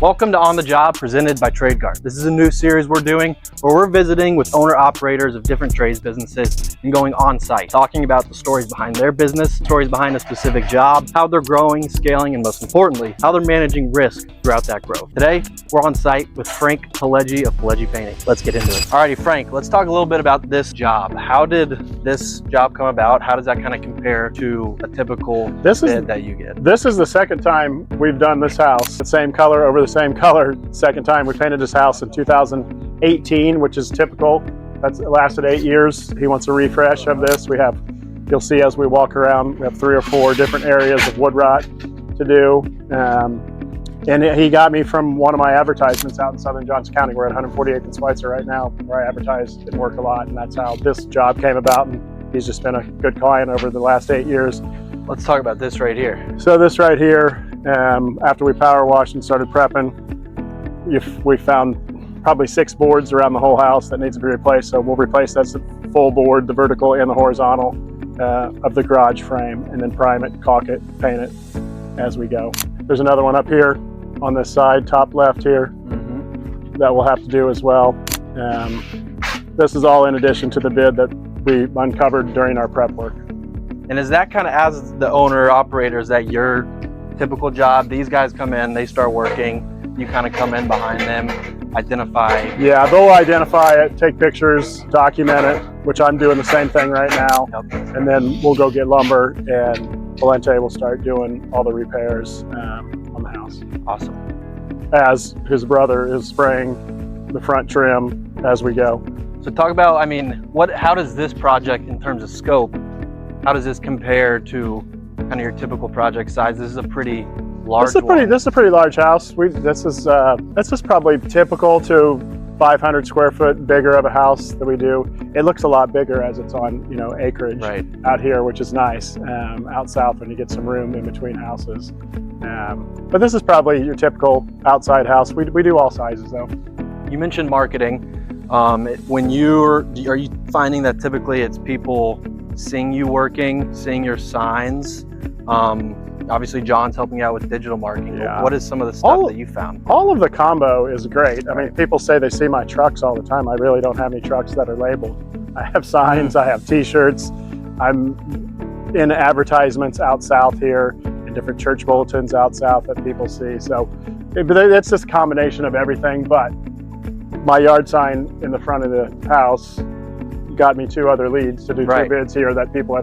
Welcome to On the Job, presented by TradeGuard. This is a new series we're doing where we're visiting with owner-operators of different trades businesses and going on-site, talking about the stories behind their business, stories behind a specific job, how they're growing, scaling, and most importantly, how they're managing risk throughout that growth. Today, we're on site with Frank Pileggi of Pileggi Painting. Let's get into it. Alrighty, Frank, let's talk a little bit about this job. How did this job come about? How does that kind of compare to a typical bid that you get? This is the second time we've done this house. The same color over the same color. Second time. We painted this house in 2018, which is typical. That's lasted 8 years. He wants a refresh of this. You'll see as we walk around, we have 3 or 4 different areas of wood rot to do. And he got me from one of my advertisements out in Southern Johnson County. We're at 148th and Schweitzer right now, where I advertise and work a lot, and that's how this job came about. And he's just been a good client over the last 8 years. Let's talk about this right here. So this right here, after we power washed and started prepping, we found probably 6 boards around the whole house that needs to be replaced. So we'll replace that full board, the vertical and the horizontal of the garage frame, and then prime it, caulk it, paint it as we go. There's another one up here on this side, top left here, that we'll have to do as well. This is all in addition to the bid that we uncovered during our prep work. And is that kind of, as the owner operator, is that your typical job? These guys come in, they start working, you kind of come in behind them, identify? Yeah, they'll identify it, take pictures, document it, which I'm doing the same thing right now. Yep. And then we'll go get lumber, and Valente will start doing all the repairs on the house. Awesome. As his brother is spraying the front trim as we go. So talk about, how does this project, in terms of scope, how does this compare to kind of your typical project size? This is a pretty large one. This is a pretty large house. This is probably typical to 500 square foot bigger of a house that we do. It looks a lot bigger as it's on acreage out here, which is nice. Out south, when you get some room in between houses. But this is probably your typical outside house. We do all sizes though. You mentioned marketing. Are you finding that typically it's people seeing you working, seeing your signs? Obviously John's helping out with digital marketing. Yeah. What is some of the stuff that you found? All of the combo is great. I mean, people say they see my trucks all the time. I really don't have any trucks that are labeled. I have signs, I have t-shirts. I'm in advertisements out south here, in different church bulletins out south that people see. So it's just a combination of everything. But my yard sign in the front of the house got me 2 other leads to do 2 bids here that people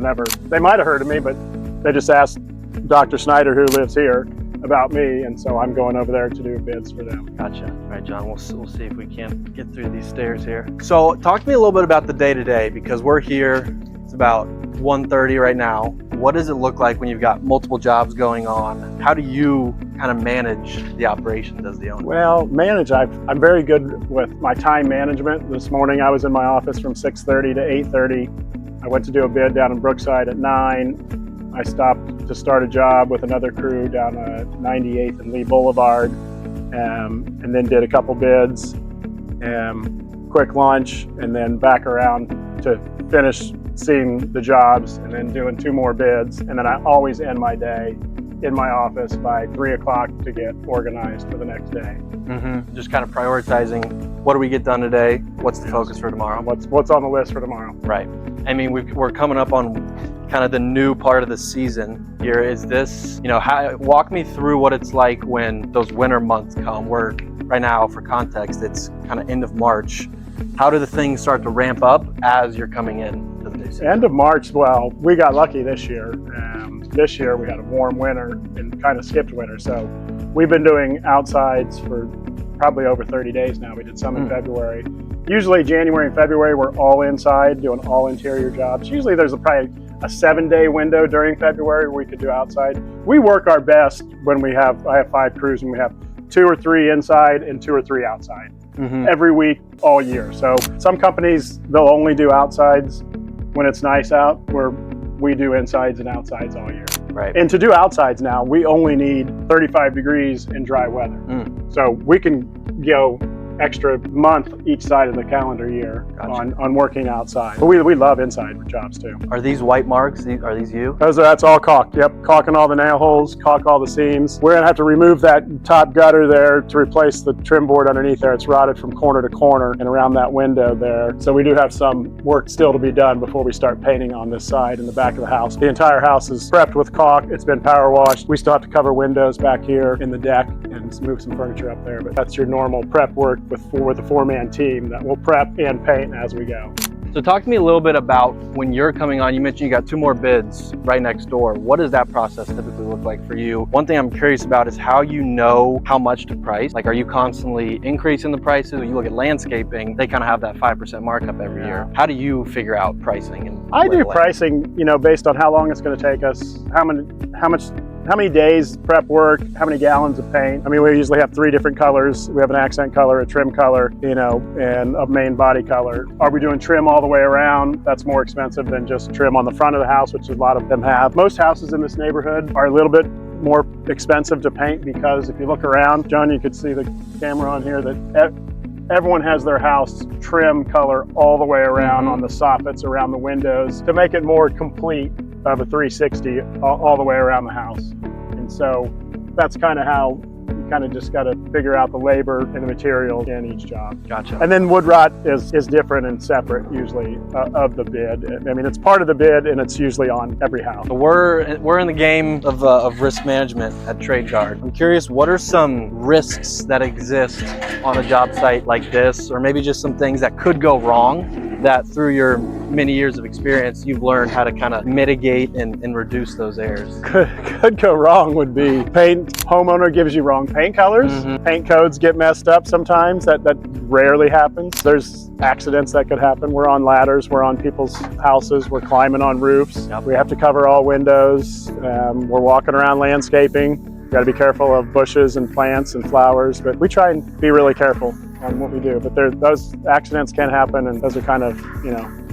they might have heard of me, but they just asked Dr. Snyder, who lives here, about me, and so I'm going over there to do bids for them. Gotcha. All right, John, we'll see if we can't get through these stairs here. So talk to me a little bit about the day-to-day, because we're here, it's about 1:30 right now. What does it look like when you've got multiple jobs going on? How do you kind of manage the operations as the owner? Well, I'm very good with my time management. This morning I was in my office from 6:30 to 8:30. I went to do a bid down in Brookside at 9. I stopped to start a job with another crew down 98th and Lee Boulevard, and then did a couple bids, quick lunch, and then back around to finish seeing the jobs, and then doing 2 more bids. And then I always end my day in my office by 3 o'clock to get organized for the next day. Just kind of prioritizing, what do we get done today? What's the focus for tomorrow? What's on the list for tomorrow? Right. I mean, we're coming up on kind of the new part of the season here. Is this, walk me through what it's like when those winter months come. We're right now, for context, it's kind of end of March. How do the things start to ramp up as you're coming in to the new season? End of March, well, we got lucky this year. This year we had a warm winter and kind of skipped winter. So we've been doing outsides for probably over 30 days now. We did some in February. Usually January and February, we're all inside doing all interior jobs. Usually there's probably a 7-day window during February where we could do outside. We work our best when I have 5 crews, and we have 2 or 3 inside and 2 or 3 outside every week, all year. So some companies, they'll only do outsides when it's nice out, where we do insides and outsides all year. Right. And to do outsides now, we only need 35 degrees in dry weather. So we can go extra month each side of the calendar year. Gotcha. on working outside. But we love inside jobs too. Are these white marks? Are these you? That's all caulk. Yep, caulking all the nail holes, caulk all the seams. We're gonna have to remove that top gutter there to replace the trim board underneath there. It's rotted from corner to corner and around that window there. So we do have some work still to be done before we start painting on this side in the back of the house. The entire house is prepped with caulk. It's been power washed. We still have to cover windows back here in the deck and move some furniture up there. But that's your normal prep work with a four-man team that will prep and paint as we go. So talk to me a little bit about when you're coming on. You mentioned you got 2 more bids right next door. What does that process typically look like for you? One thing I'm curious about is how you know how much to price. Like, are you constantly increasing the prices? When you look at landscaping, they kind of have that 5% markup every year. How do you figure out pricing? And I do pricing, based on how long it's going to take us, how many days prep work, how many gallons of paint. I mean, we usually have 3 different colors. We have an accent color, a trim color, and a main body color. Are we doing trim all the way around? That's more expensive than just trim on the front of the house, which a lot of them have. Most houses in this neighborhood are a little bit more expensive to paint because if you look around, John, you could see the camera on here that everyone has their house trim color all the way around on the soffits, around the windows, to make it more complete of a 360 all the way around the house. And so that's kind of how you kind of just got to figure out the labor and the material in each job. Gotcha. And then wood rot is different and separate usually of the bid. I mean, it's part of the bid and it's usually on every house. So we're in the game of risk management at Trade Guard. I'm curious, what are some risks that exist on a job site like this, or maybe just some things that could go wrong that through your many years of experience you've learned how to kind of mitigate and reduce those errors? Could go wrong would be homeowner gives you wrong paint colors. Paint codes get messed up sometimes. That rarely happens. There's accidents that could happen. We're on ladders, we're on people's houses, we're climbing on roofs. We have to cover all windows. We're walking around landscaping. Got to be careful of bushes and plants and flowers, but we try and be really careful on what we do. But those accidents can happen, and those are kind of,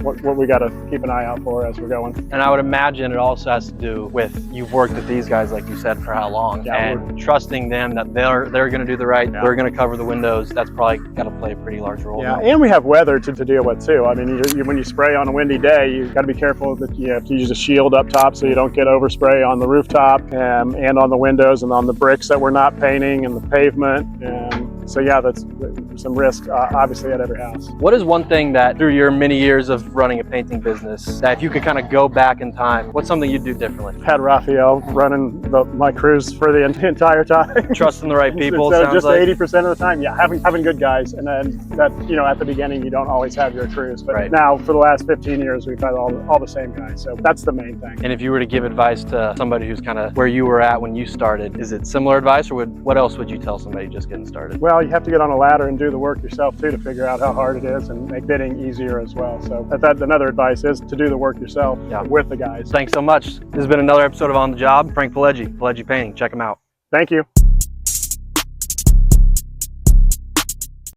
what we got to keep an eye out for as we're going. And I would imagine it also has to do with you've worked with these guys, like you said, for how long, and trusting them that they're going to do the right, they're going to cover the windows. That's probably got to play a pretty large role. Yeah, and we have weather to deal with too. I mean, when you spray on a windy day, you got to be careful that you have to use a shield up top so you don't get overspray on the rooftop and on the windows and on the bricks that we're not painting and the pavement. So yeah, that's some risk obviously at every house. What is one thing that through your many years of running a painting business that if you could kind of go back in time, what's something you'd do differently? Had Raphael running my crews for the entire time. Trusting the right people. So just 80% of the time, yeah, having good guys, and then that at the beginning you don't always have your crews, but now for the last 15 years we've had all the same guys. So that's the main thing. And if you were to give advice to somebody who's kind of where you were at when you started, is it similar advice, or what else would you tell somebody just getting started? Well, you have to get on a ladder and do the work yourself too to figure out how hard it is and make bidding easier as well. So another advice is to do the work yourself with the guys. Thanks so much. This has been another episode of On the Job. Frank Pileggi, Pileggi Painting. Check him out. Thank you.